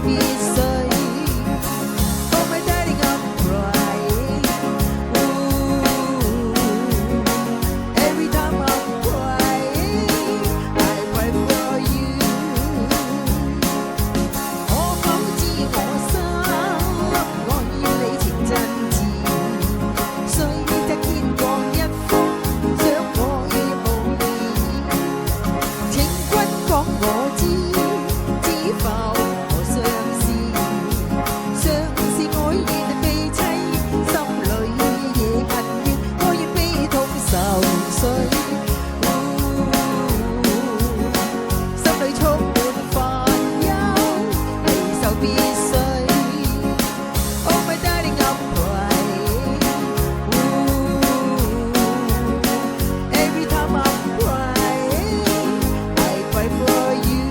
必須。Oh my darling, I'm crying. Ooh, every time I'm crying, I cry for you. 可否知我心愛與你情真摯？雖則天各一方，相愛無言。情君講我知，知否我相思？相思愛戀悲凄，心裏也恨怨，我願悲痛受碎。心裏充滿煩憂，離愁必須。Oh my darling, I'm crying. Every time I'm crying, I cry for you.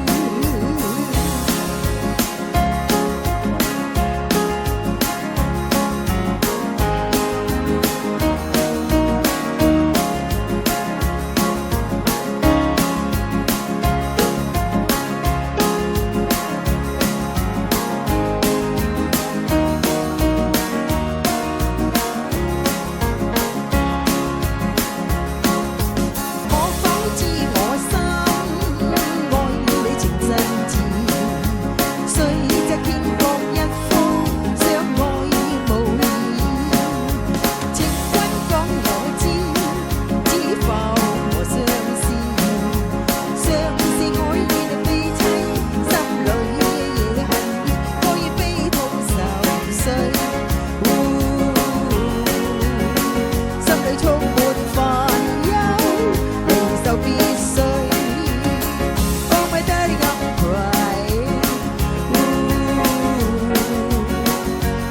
可否知我心愛與你情真摯？雖則天各一方，相愛無言。情君講我知，知否我相思？相思愛戀悲凄，心裏也恨怨，我願悲痛受碎。心裏充滿煩憂，離愁必須。Oh my darling, I'm crying.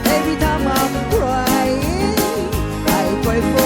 Every time I'm crying, I cry for